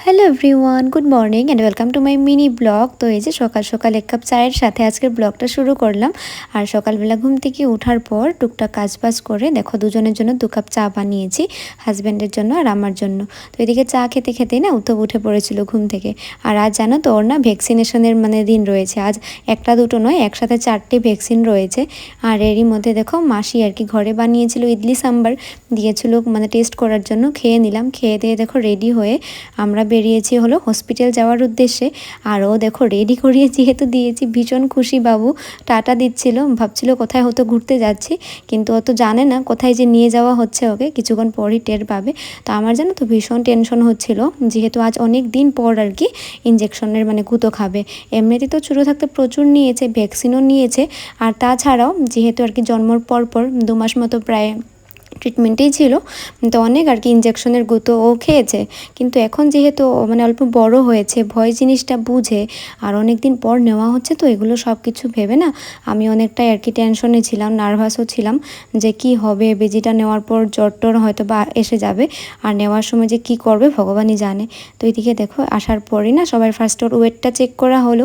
Hello everyone, good morning and welcome to my mini blog. তো এই যে সকাল সকাল এক কাপ চায়ের সাথে আজকের ব্লগটা শুরু করলাম। আর সকালবেলা ঘুম থেকে ওঠার পর টুকটাক কাজবাজ করে দেখো দুজনের জন্য 2 কাপ চা বানিয়েছি, হাজব্যান্ডের জন্য আর আমার জন্য। তো এদিকে চা খেতে খেতেই না উঠে পড়েছিল ঘুম থেকে। আর আজ জানো তো ওর না ভ্যাকসিনেশনের দিন রয়েছে। আজ একটা দুটো নয়, একসাথে 4টে ভ্যাকসিন রয়েছে। আর এরই মধ্যে দেখো মাসি আর কি ঘরে বানিয়েছিল ইডলি সাম্বার, দিয়েছিল টেস্ট করার জন্য। খেয়ে নিলাম, খেয়ে দিয়ে দেখো রেডি হয়ে আমরা বেরিয়েছি হলো হসপিটাল যাওয়ার উদ্দেশ্যে। আর ও দেখো রেডি করিয়ে যেহেতু দিয়েছি, ভীষণ খুশি বাবু। টাটা দিচ্ছিল, ভাবছিল কোথায় হয়তো ঘুরতে যাচ্ছি, কিন্তু ও তো জানে না কোথায় যে নিয়ে যাওয়া হচ্ছে ওকে, কিছুক্ষণ পরই টের পাবে। তো আমার জানো তো ভীষণ টেনশন হচ্ছিল, যেহেতু আজ অনেক দিন পর আর কি ইঞ্জেকশনের গুঁতো খাবে। এমনিতে তো ছোটো থাকতে প্রচুর নিয়েছে, ভ্যাকসিনও নিয়েছে। আর তাছাড়াও যেহেতু আর কি জন্মর পর 2 মাস মতো প্রায় ট্রিটমেন্টেই ছিল, তো অনেক আর কি ইঞ্জেকশনের গুঁতো ও খেয়েছে। কিন্তু এখন যেহেতু অল্প বড় হয়েছে, ভয় জিনিসটা বুঝে, আর অনেক দিন পর নেওয়া হচ্ছে, তো এগুলো সব কিছু ভেবে না আমি অনেকটাই আর কি টেনশনে ছিলাম, নার্ভাসও ছিলাম যে কি হবে, বেজিটা নেওয়ার পর জ্বর টর হয়তো বা এসে যাবে, আর নেওয়ার সময় যে কি করবে ভগবানই জানে। তো এদিকে দেখো আসার পরই না সবার ফার্স্ট ওর ওয়েটটা চেক করা হলো।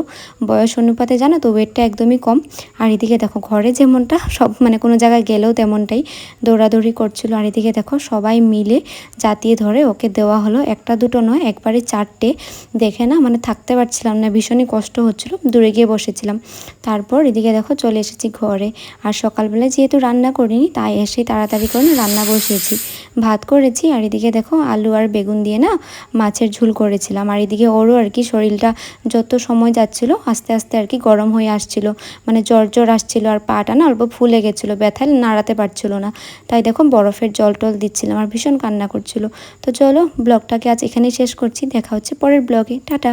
বয়স অনুপাতে জানো তো ওয়েটটা একদমই কম। আর এদিকে দেখো ঘরে যেমনটা সব কোনো জায়গায় গেলেও তেমনটাই দৌড়াদৌড়ি করছিল। আর এদিকে দেখো সবাই মিলে জাতিয়ে ধরে ওকে দেওয়া হলো, একটা দুটো নয়, একবারে 4টে। দেখে না থাকতে পারছিলাম না, ভীষণই কষ্ট হচ্ছিল, দূরে গিয়ে বসেছিলাম। তারপর এদিকে দেখো চলে এসেছি ঘরে। আর সকালবেলা যেহেতু রান্না করিনি, তাই এসে তাড়াতাড়ি করে রান্না বসিয়েছি, ভাত করেছি। আর এদিকে দেখো আলু আর বেগুন দিয়ে না মাছের ঝোল করেছিলাম। আর এদিকে ওরও আর কি শরীরটা যত সময় যাচ্ছিল আস্তে আস্তে আর কি গরম হয়ে আসছিল, জ্বর আসছিল, আর পাটা না অল্প ফুলে গেছিলো, ব্যথায় নাড়াতে পারছিল না। তাই দেখো বরফের জল টল দিচ্ছিলাম, আর ভীষণ কান্না করছিল। তো চলো ব্লগটাকে আজ এখানেই শেষ করছি, দেখা হচ্ছে পরের ব্লগে, টাটা।